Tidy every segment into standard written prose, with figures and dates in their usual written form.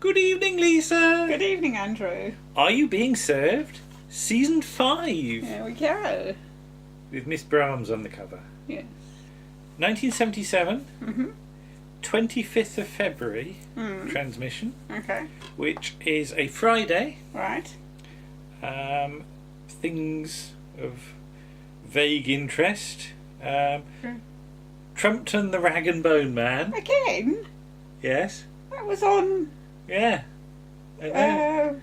Good evening, Lisa. Good evening, Andrew. Are You Being Served? Season 5. Here we go. With Miss Brahms on the cover. Yes. 1977. Mm-hmm. 25th of February transmission. Okay. Which is a Friday. Right. Things of vague interest. Trumpton the Rag and Bone Man. Again? Yes. That was on... Yeah. I know.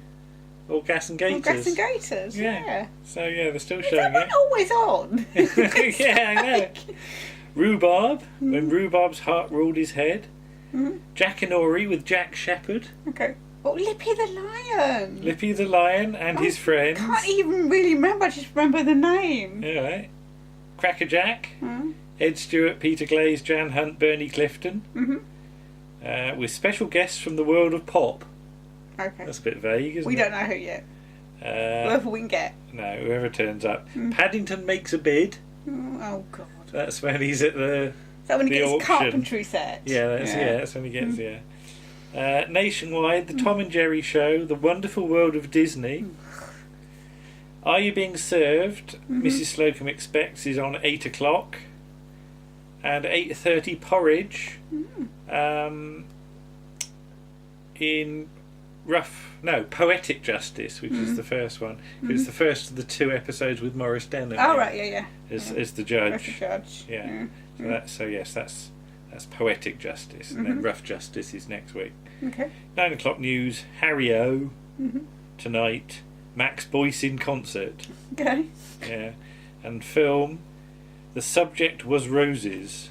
All Gas and Gators. All Gas and Gators, yeah. So yeah, they're still Is showing that it. always on? Yeah, I know. Rhubarb, when Rhubarb's heart ruled his head. Jack and Ori with Jack Shepherd. Okay. Oh, Lippy the Lion. Lippy the Lion and his friends. I can't even really remember, I just remember the name. Yeah, right. Cracker Jack. Ed Stewart, Peter Glaze, Jan Hunt, Bernie Clifton. With special guests from the world of pop. Okay. That's a bit vague, isn't it? We don't know who yet. Whoever we can get. No, whoever turns up. Paddington makes a bid. Oh, God. That's when he's at the Is that when he gets auction. carpentry set? Yeah, that's when he gets Nationwide, the Tom and Jerry Show, The Wonderful World of Disney. Are You Being Served? Mrs Slocombe Expects is on 8 o'clock. And 8:30 Porridge. In Poetic Justice, which is the first one. It's the first of the 2 episodes with Maurice Denham. Oh, right, yeah. As the judge. As the judge. Yeah. So that's Poetic Justice, and then Rough Justice is next week. Okay. 9 o'clock news. Harry O. Tonight. Max Boyce in concert. Okay. Yeah. And film. The Subject Was Roses.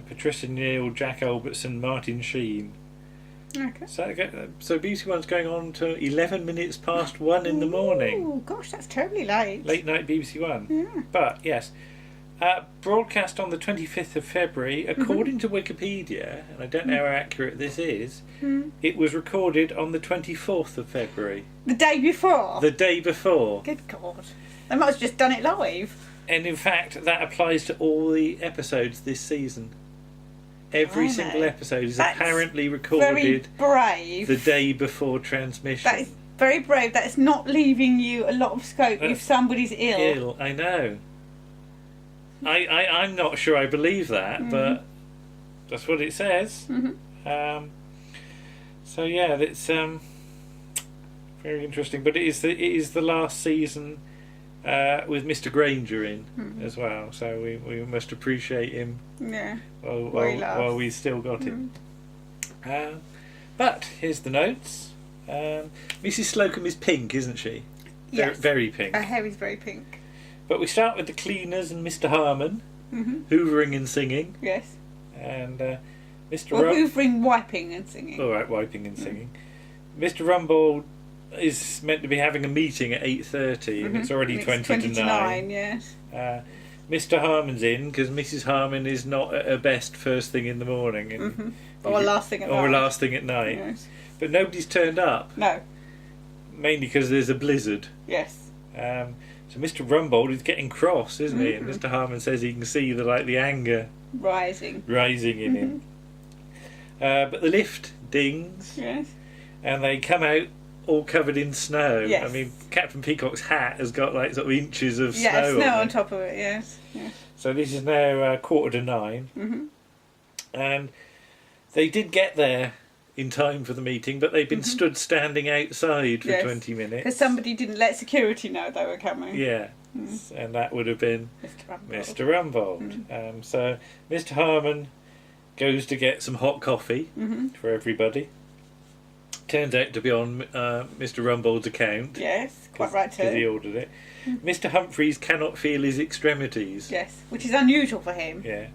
Patricia Neal, Jack Albertson, Martin Sheen. Okay. So BBC One's going on to 11 minutes past 1 in the morning. Oh gosh, that's terribly late. Late night BBC One. Yeah. But yes, broadcast on the 25th of February, according to Wikipedia, and I don't know how accurate this is, it was recorded on the 24th of February. The day before? The day before. Good God. They might have just done it live. And in fact, that applies to all the episodes this season. Every single episode is apparently recorded very brave. the day before transmission. That is very brave. That is not leaving you a lot of scope if somebody's ill. I know. I'm not sure I believe that, but that's what it says. So yeah, it's very interesting. But it is the last season with Mr Granger in as well. So we must appreciate him. Yeah. While we still got him. But here's the notes. Mrs Slocombe is pink, isn't she? Yes. Very pink. Her hair is very pink. But we start with the cleaners and Mr Harmon, hoovering and singing. Yes. And Mr. Hoovering, wiping and singing. All right, wiping and singing. Mr Rumbold is meant to be having a meeting at 8:30, and it's already 20 to 9. Yes. Mr Harmon's in because Mrs Harmon is not at her best first thing in the morning, and or last thing at night. Or last thing at night. Yes. But nobody's turned up. No. Mainly because there's a blizzard. Yes. So Mr Rumbold is getting cross, isn't he? And Mr Harmon says he can see the anger rising in him. But the lift dings. Yes. And they come out all covered in snow. Yes. I mean, Captain Peacock's hat has got sort of inches of snow. snow on top of it. Yes. So this is now 8:45, and they did get there in time for the meeting, but they've been standing outside for 20 minutes because somebody didn't let security know they were coming. Yeah. And that would have been Mr Rumbold. So Mr Harmon goes to get some hot coffee for everybody. Turns out to be on Mr Rumbold's account. Yes, quite right too. Because he ordered it. Mr Humphreys cannot feel his extremities. Yes, which is unusual for him. Yeah.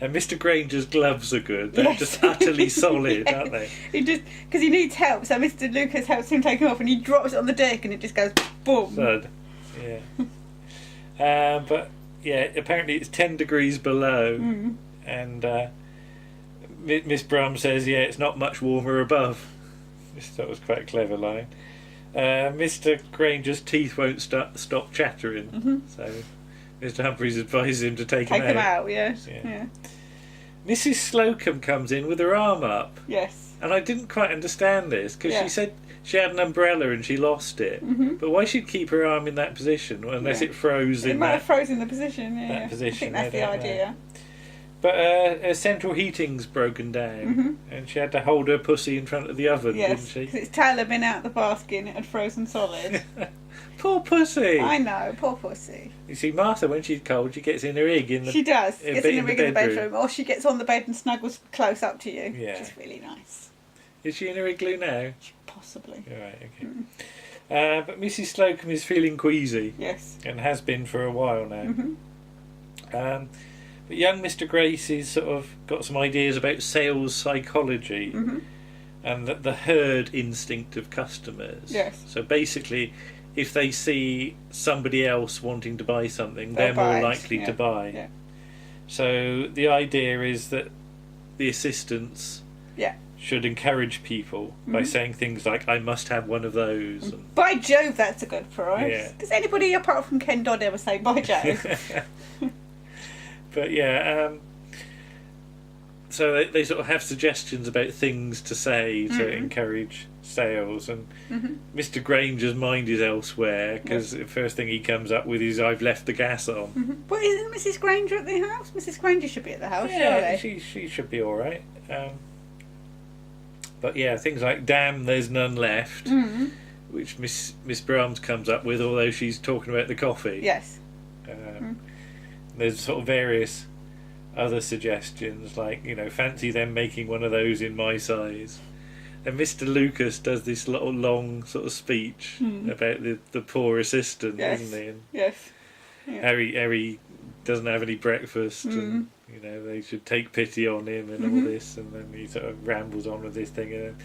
And Mr Granger's gloves are good. They're just utterly solid, aren't they? Because he needs help, so Mr Lucas helps him take them off, and he drops it on the deck, and it just goes boom. Thud. Yeah. But yeah, apparently it's 10 degrees below, and Miss Brum says, it's not much warmer above. That was quite a clever line. Mr Granger's teeth won't stop chattering, so Mr Humphreys advises him to take him out. Yes. Yeah. Mrs Slocombe comes in with her arm up. Yes. And I didn't quite understand this, because she said she had an umbrella and she lost it. But why she'd keep her arm in that position unless it froze in that... It might have frozen the position, that position. I think that's the idea. But her central heating's broken down, and she had to hold her pussy in front of the oven, didn't she? Because its tail had been out the basket and it had frozen solid. Poor pussy! I know, poor pussy. You see, Martha, when she's cold, she gets in her egg in the... She does. Gets in her egg in the bedroom. or she gets on the bed and snuggles close up to you, which is really nice. Is she in her igloo now? Possibly. Right, okay. But Mrs Slocombe is feeling queasy. Yes. And has been for a while now. But young Mr Grace has sort of got some ideas about sales psychology and the herd instinct of customers. Yes. So basically, if they see somebody else wanting to buy something, they're buy more it. likely to buy. Yeah. So the idea is that the assistants should encourage people by saying things like, I must have one of those. And by Jove, that's a good price. Yeah. Does anybody apart from Ken Dodd ever say by Jove? But so they sort of have suggestions about things to say to encourage sales, and Mr Granger's mind is elsewhere, because the first thing he comes up with is, I've left the gas on. But isn't Mrs Granger at the house? Mrs Granger should be at the house, surely. she should be alright. But things like, damn, there's none left, which Miss Brahms comes up with, although she's talking about the coffee. Yes. There's sort of various other suggestions, like, fancy them making one of those in my size. And Mr Lucas does this little long sort of speech about the poor assistant, doesn't he? And Harry doesn't have any breakfast, and they should take pity on him and all this, and then he sort of rambles on with this thing, and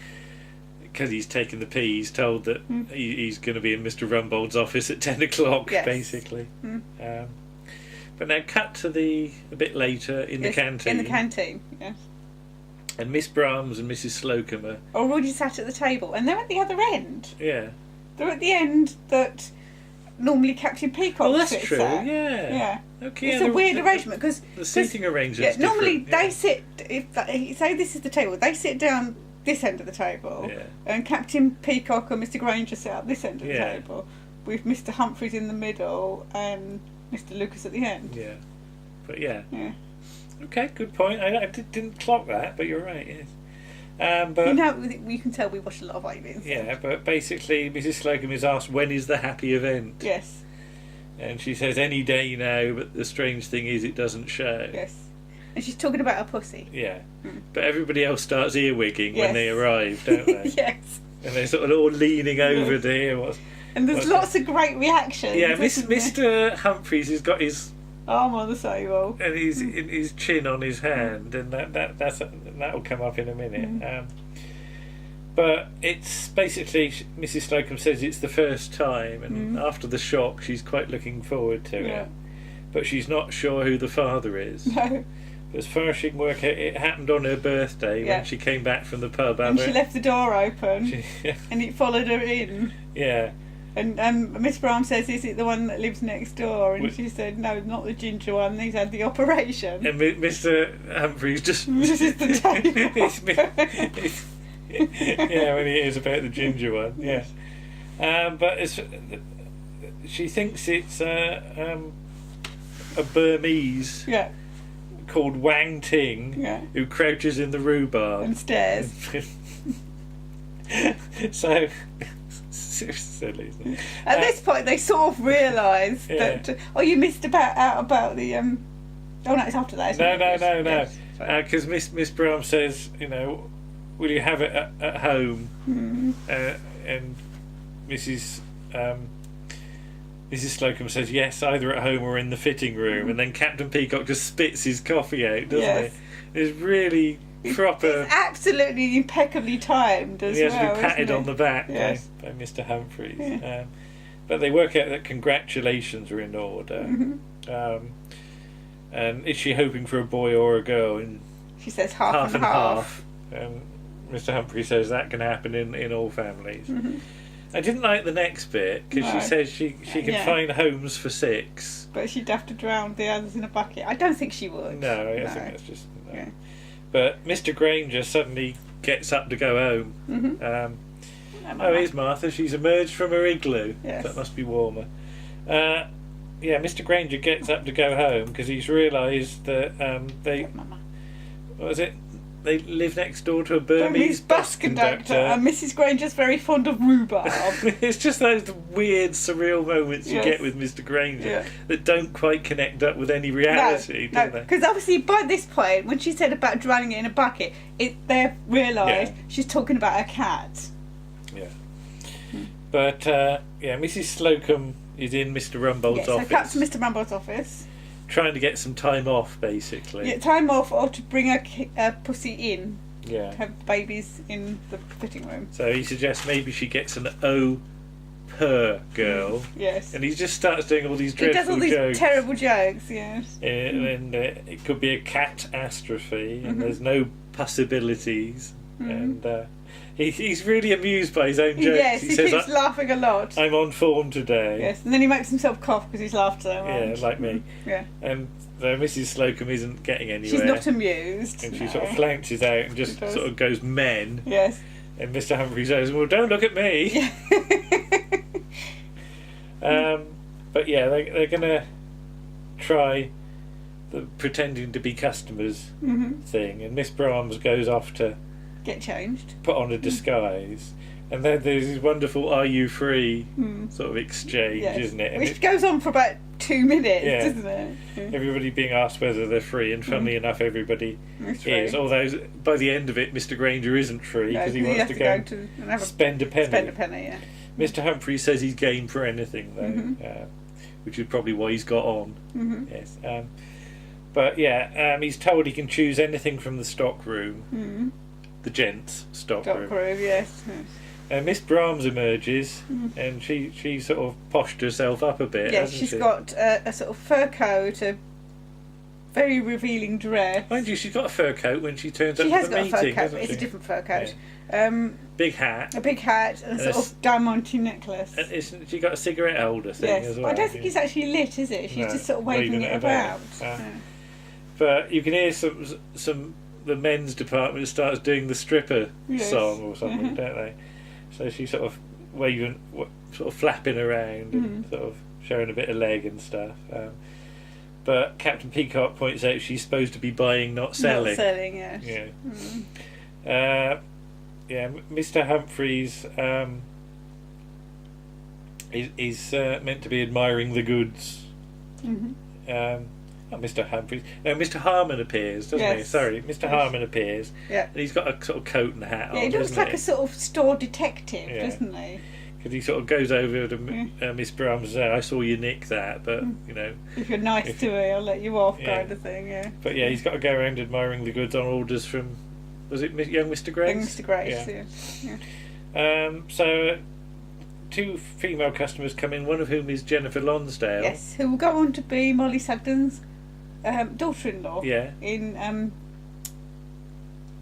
because he's taken the pee, he's told that he's going to be in Mr Rumbold's office at 10 o'clock, basically. But now cut to a bit later in the canteen. In the canteen, yes. And Miss Brahms and Mrs Slocombe are already sat at the table, and they're at the other end. Yeah. They're at the end that normally Captain Peacock that's sits true, at. Yeah. Okay. It's a weird arrangement, because the seating arrangement's normally different. they sit, say this is the table, they sit down this end of the table, and Captain Peacock and Mr Granger sit at this end of the table, with Mr Humphreys in the middle and Mr Lucas at the end. Yeah. But okay, good point. I didn't clock that, but you're right, yes. But you can tell we watch a lot of Aliens. Yeah, but basically Mrs Slocombe is asked, when is the happy event? Yes. And she says, any day now, but the strange thing is it doesn't show. Yes. And she's talking about her pussy. Yeah. But everybody else starts earwigging when they arrive, don't they? Yes. And they're sort of all leaning over to hear what's... And there's lots of great reactions. Yeah, Mr Humphreys has got his arm on the table and his chin on his hand, and that'll come up in a minute. But it's basically, Mrs Slocombe says it's the first time, and after the shock she's quite looking forward to it, but she's not sure who the father is. No. But as far as she can work out, it happened on her birthday when she came back from the pub, and she left the door open and it followed her in. And Miss Brown says, is it the one that lives next door? And she said, no, not the ginger one. He's had the operation. And Mr Humphreys just... This is the table. When he hears about the ginger one, but she thinks it's a Burmese called Wang Ting who crouches in the rhubarb and stares. So silly, isn't it? At this point, they sort of realise that. You missed out about the. Oh no, it's after that. No. Because Miss Brown says, will you have it at home? And Mrs Slocombe says yes, either at home or in the fitting room. And then Captain Peacock just spits his coffee out, doesn't he? It's really proper. It's absolutely impeccably timed as well. He has to be patted on the back by Mr Humphreys. But they work out that congratulations are in order. And is she hoping for a boy or a girl? And she says half and half. And Mr Humphreys says that can happen in all families. I didn't like the next bit, because she says she can find homes for 6. But she'd have to drown the others in a bucket. I don't think she would. No, I think that's just... No. But Mr Granger suddenly gets up to go home. Here's Martha. She's emerged from her igloo. Yes. That must be warmer. Mr. Granger gets up to go home because he's realised that what was it? They live next door to a Burmese bus conductor. And Mrs. Granger's very fond of rhubarb. It's just those weird, surreal moments you get with Mr. Granger that don't quite connect up with any reality, do they? Because obviously by this point, when she said about drowning it in a bucket, they've realised she's talking about her cat. Yeah. But, Mrs. Slocombe is in Mr. Rumbold's office. So Captain Mr. Rumbold's office. Trying to get some time off, basically. Yeah, time off or to bring her pussy in. Yeah. To have babies in the fitting room. So he suggests maybe she gets an au pair girl. Yes. And he just starts doing all these dreadful jokes. He does all these terrible jokes, yes. And it could be a catastrophe, and there's no possibilities. And he's really amused by his own jokes. Yes, he says, keeps laughing a lot. I'm on form today. Yes, and then he makes himself cough because he's laughed so much. Yeah, like me. Yeah. And Mrs. Slocombe isn't getting anywhere. She's not amused. And she sort of flounces out and just sort of goes men. Yes. And Mr. Humphrey says, well, don't look at me. But yeah, they're going to try the pretending to be customers thing. And Miss Brahms goes off to get changed, put on a disguise, and then there's this wonderful "Are you free?" sort of exchange, isn't it? And which goes on for about 2 minutes, doesn't it? Everybody being asked whether they're free, and funnily enough, everybody is. Although by the end of it, Mr. Granger isn't free because he wants to go and spend a penny. Spend a penny, yeah. Mr. Humphrey says he's game for anything, though, which is probably why he's got on. Yes. But he's told he can choose anything from the stock room. The gents' stock room, yes. And Miss Brahms emerges, and she sort of poshed herself up a bit. Yes, she's got a sort of fur coat, a very revealing dress. Mind you, she's got a fur coat when she turns up to the meeting. She has got a fur coat, but it's a different fur coat. Yeah. Big hat. A big hat, and a sort of diamante necklace. And she got a cigarette holder thing as well. I don't think it's actually lit, is it? She's just sort of waving it about. But you can hear some. The men's department starts doing the stripper song or something, don't they? So she's sort of waving, sort of flapping around and sort of showing a bit of leg and stuff. But Captain Peacock points out she's supposed to be buying, not selling. Not selling, yes. Yeah. Mr. Humphreys is meant to be admiring the goods. Not Mr. Humphreys. No, Mr. Harmon appears, doesn't he? Sorry, Mr. Harmon appears. Yeah. And he's got a sort of coat and hat on. He looks like a sort of store detective, doesn't he? Because he sort of goes over to Miss Brahms and says, I saw you nick that, but, if you're nice to me, I'll let you off, kind of thing, But he's got to go around admiring the goods on orders from, was it young Mr. Grace? Young Mr. Grace, So, 2 female customers come in, one of whom is Jennifer Lonsdale. Yes, who will go on to be Molly Sugden's daughter-in-law. Yeah. In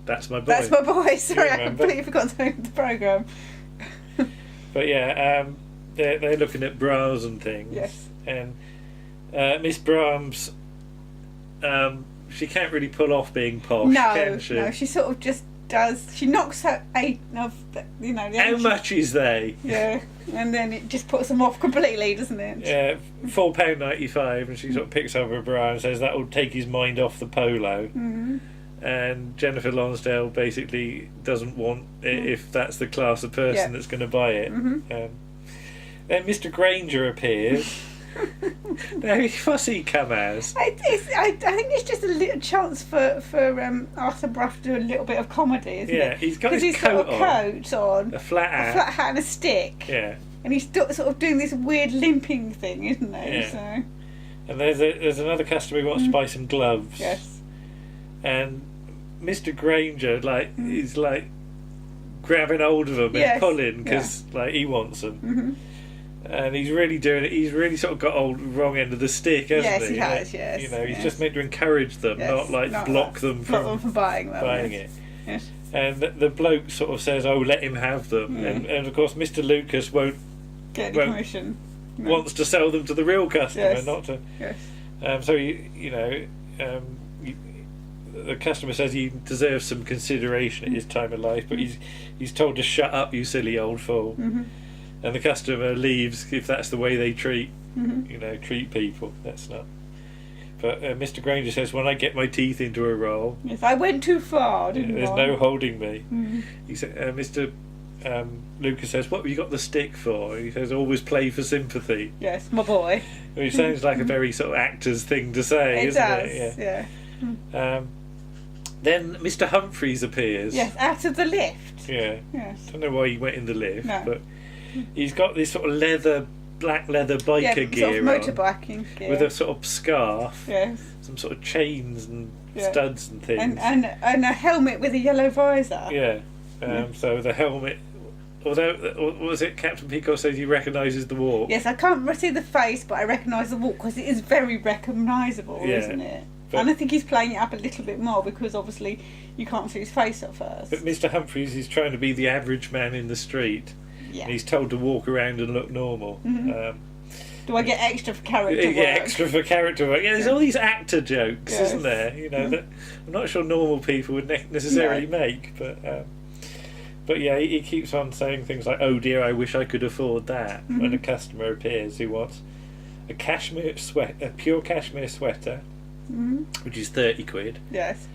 That's My Boy. That's My Boy. Sorry, I completely forgot the name of the programme. But they're looking at bras and things. Yes. And Miss Brahms, she can't really pull off being posh, can she? No, she sort of just does. She knocks her 8 of the How much is they? Yeah. And then it just puts them off completely, doesn't it? Yeah, £4.95, and she sort of picks up her bra and says that will take his mind off the polo. And Jennifer Lonsdale basically doesn't want it if that's the class of person that's going to buy it. Then Mr. Granger appears. Now, what's he come as? I think it's just a little chance for Arthur Brough to do a little bit of comedy, isn't it? Yeah, he's got his coat on, a flat hat and a stick. Yeah. And he's sort of doing this weird limping thing, isn't he? Yeah. So. And there's another customer who wants to buy some gloves. Yes. And Mr. Granger is grabbing hold of them and pulling because he wants them. And he's really doing it. He's really sort of got wrong end of the stick, hasn't he? He has. Yes. He's just meant to encourage them, not block them from buying it. Yes. And the bloke sort of says, "Oh, let him have them." And of course, Mr. Lucas won't get any commission. Wants to sell them to the real customer, not to. Yes. So the customer says he deserves some consideration at his time of life, but he's told to shut up, you silly old fool. Mm-hmm. And the customer leaves if that's the way they treat people. That's not. But Mr. Granger says, when I get my teeth into a roll... Yes, I went too far, didn't I? There's no holding me. Mm-hmm. He said, Mr. Lucas says, what have you got the stick for? He says, always play for sympathy. Yes, my boy. Which sounds like a very sort of actor's thing to say, isn't it? It? Yeah. Then Mr. Humphreys appears. Yes, out of the lift. Yeah. Yes. Don't know why he went in the lift, No. but he's got this sort of black leather biker gear sort of motorbiking gear. with a sort of scarf. Yes. Some sort of chains and studs and things. And a helmet with a yellow visor. Yeah. So the helmet, although, was it Captain Peacock says he recognises the walk? Yes, I can't see the face, but I recognise the walk because it is very recognisable, isn't it? And I think he's playing it up a little bit more because obviously you can't see his face at first. But Mr. Humphreys is trying to be the average man in the street. Yeah. And he's told to walk around and look normal. Mm-hmm. Do I get extra for character work? Yeah, extra for character work. Yeah, there's all these actor jokes, isn't there? You know, that I'm not sure normal people would necessarily make, but yeah, he keeps on saying things like, "Oh dear, I wish I could afford that." When a customer appears who wants a pure cashmere sweater, which is 30 quid. Yes.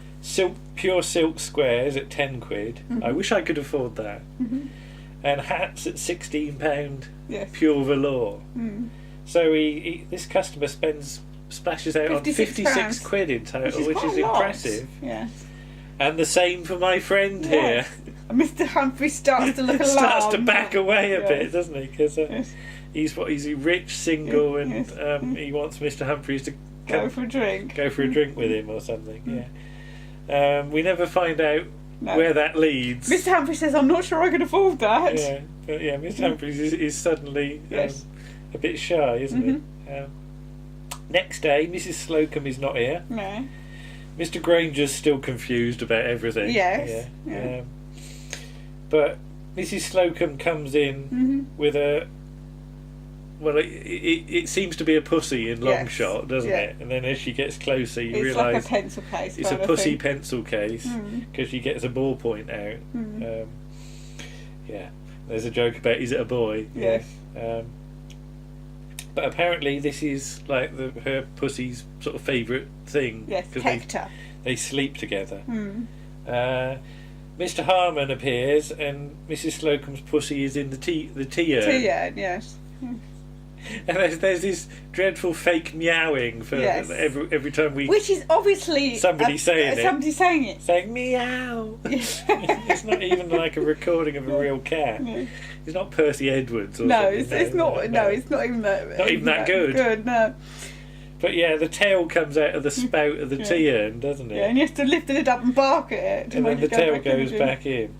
Pure silk squares at 10 quid. I wish I could afford that. And hats at £16. Yes. Pure velour. So this customer splashes out on 56 quid in total, which is impressive. Yes. And the same for my friend here. And Mr. Humphrey starts to look alarmed. Starts to back away a bit, doesn't he? Because he's a rich single, and he wants Mr. Humphreys to go for a drink. Go for a drink with him or something. Yeah. We never find out where that leads. Mr. Humphrey says, "I'm not sure I can afford that." Yeah, but Mr. Humphreys is suddenly a bit shy, isn't he? Next day, Mrs. Slocombe is not here. No. Mr. Granger's still confused about everything. Yes. Yeah. But Mrs. Slocombe comes in with a... Well, it seems to be a pussy in long shot, doesn't it? And then as she gets closer, you realise... It's like a pencil case. It's a pussy pencil case, because she gets a ballpoint out. There's a joke about, is it a boy? Yes. But apparently this is like her pussy's sort of favourite thing. Yes, Hector. They sleep together. Mr. Harmon appears, and Mrs. Slocombe's pussy is in the tea urn. Tea urn, yes. And there's this dreadful fake meowing for every time we... Which is obviously... Somebody saying it. Saying meow. It's not even like a recording of a real cat. No. It's not Percy Edwards or something. It's not. No, it's not even that. Not even that good. Good, no. But the tail comes out of the spout of the tea urn, doesn't it? Yeah, and you have to lift it up and bark at it. And then the tail goes back in.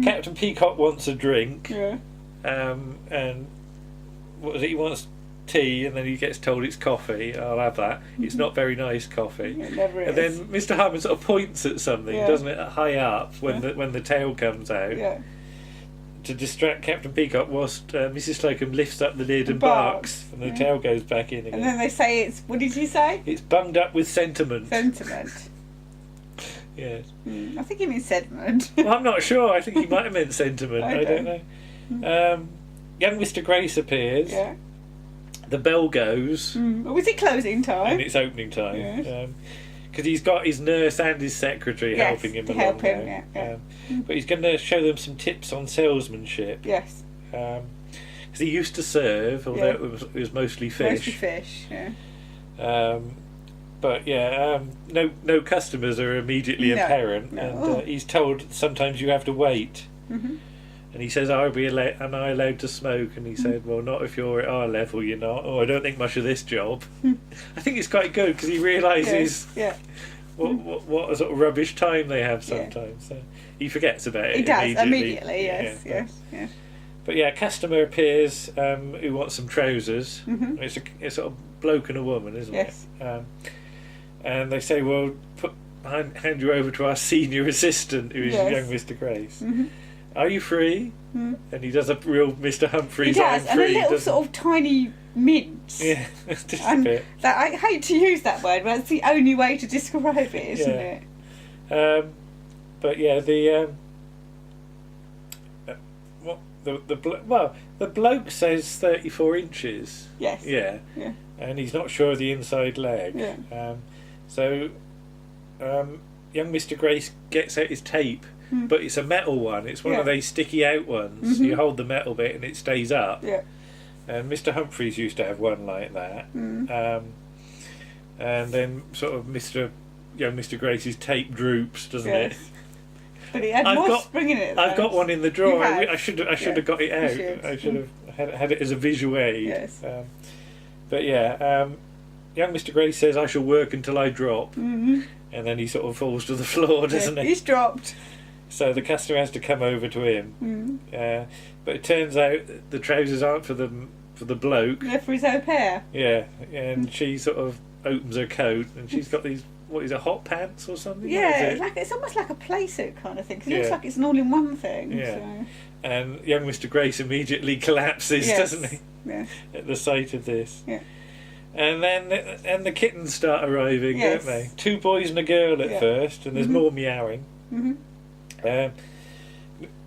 Captain Peacock wants a drink. Yeah. And what was it? He wants tea, and then he gets told it's coffee. I'll have that. It's not very nice coffee. It never is. And then Mr. Harmon sort of points at something, doesn't it, high up when the tail comes out. Yeah. To distract Captain Peacock, whilst Mrs. Slocombe lifts up the lid and barks, and the tail goes back in again. And then they say it's... What did you say? It's bunged up with sentiment. Sentiment. Yes. I think he means sediment. Well, I'm not sure. I think he might have meant sentiment. I don't know. Young Mr. Grace appears. Yeah. The bell goes. Was it closing time? And it's opening time. Yes. Because he's got his nurse and his secretary helping him along now. But he's going to show them some tips on salesmanship. Yes. Because he used to serve, although it was mostly fish. Mostly fish, yeah. But no customers are immediately apparent, and he's told sometimes you have to wait. And he says, am I allowed to smoke? And he said, well, not if you're at our level, you're not. Oh, I don't think much of this job. I think it's quite good because he realises what a sort of rubbish time they have sometimes. So he forgets about it. He does, immediately, yes. But a customer appears who wants some trousers. It's a sort of bloke and a woman, isn't it? And they say, well, hand you over to our senior assistant, who is young Mr. Grace. Are you free? And he does a real Mr. Humphreys. He does, I'm free, and a little sort of tiny mince. Yeah, just a And bit. that, I hate to use that word, but it's the only way to describe it, isn't it? But yeah, the bloke says 34 inches. Yes. Yeah. Yeah. And he's not sure of the inside leg. Yeah. So young Mr. Grace gets out his tape, but it's a metal one. It's one of those sticky out ones. You hold the metal bit and it stays up. Yeah. And Mr. Humphreys used to have one like that. And then sort of young Mr. Grace's tape droops, doesn't it? But it had more spring in it. I've got one in the drawer. You have? I should have got it out. I should have had it as a visual aid. Yes. But yeah, young Mr. Grace says, "I shall work until I drop," and then he sort of falls to the floor, doesn't he? He's dropped. So the customer has to come over to him. But it turns out the trousers aren't for the bloke. They're for his au pair. Yeah, and she sort of opens her coat, and she's got these. What is it, hot pants or something? Yeah, it's almost like a playsuit kind of thing. Cause it looks like it's an all-in-one thing. Yeah. So. And young Mr. Grace immediately collapses, doesn't he? Yeah. At the sight of this. Yeah. And then the kittens start arriving, don't they? 2 boys and a girl at first, and there's more meowing. Mrs.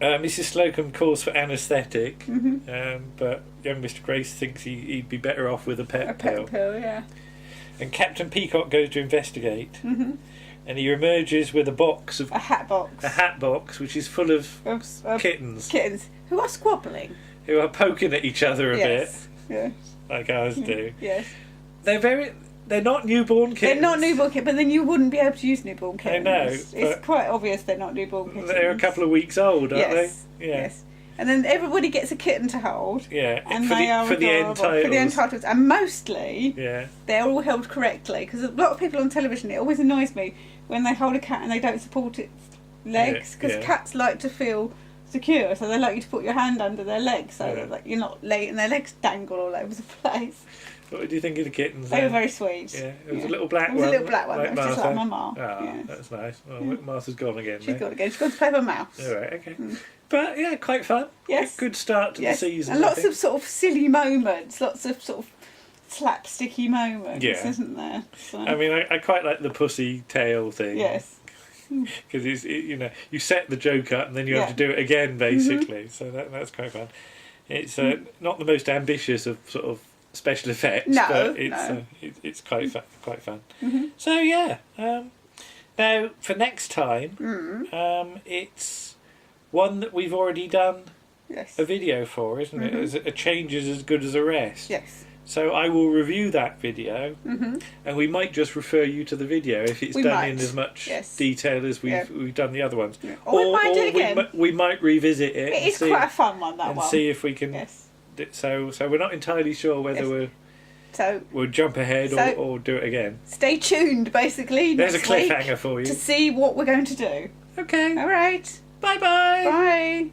Slocombe calls for anaesthetic, but young Mr. Grace thinks he'd be better off with a pet pill. A pet pill, yeah. And Captain Peacock goes to investigate, and he emerges with a hat box, which is full of kittens. Kittens who are squabbling, who are poking at each other a bit, like ours do. Yes, they're not newborn kittens. They're not newborn kittens, but then you wouldn't be able to use newborn kittens. I know. It's quite obvious they're not newborn kittens. They're a couple of weeks old, aren't they? Yeah. Yes. And then everybody gets a kitten to hold. Yeah. And they are for the end titles. For the end titles. And mostly, they're all held correctly. Because a lot of people on television, it always annoys me when they hold a cat and they don't support its legs. Because cats like to feel secure, so they like you to put your hand under their legs so that you're not letting their legs dangle all over the place. What do you think of the kittens? They were very sweet. Yeah, it was a little black one. It was a little black one. Like It was just like Mama. Oh, that's nice. Well, Martha's gone again. She's gone again. She's gone to play with a mouse. All right, okay. But yeah, quite fun. Yes. Good start to the season. And lots of sort of silly moments, lots of sort of slapsticky moments, isn't there? So. I mean, I quite like the pussy tail thing. Yes. Because you set the joke up and then you have to do it again, basically. So that's quite fun. It's not the most ambitious of sort of special effects, but it's quite fun. So yeah. Now for next time, it's one that we've already done a video for, isn't it? A change is as good as a rest. Yes. So I will review that video, and we might just refer you to the video if it's done in as much detail as we've done the other ones. Yeah. Or we might do it again. We might revisit it. It is quite a fun one, that one. And see if we can. Yes. So we're not entirely sure whether we'll jump ahead or do it again. Stay tuned, basically. There's a cliffhanger for you to see what we're going to do. Okay. All right. Bye-bye. Bye.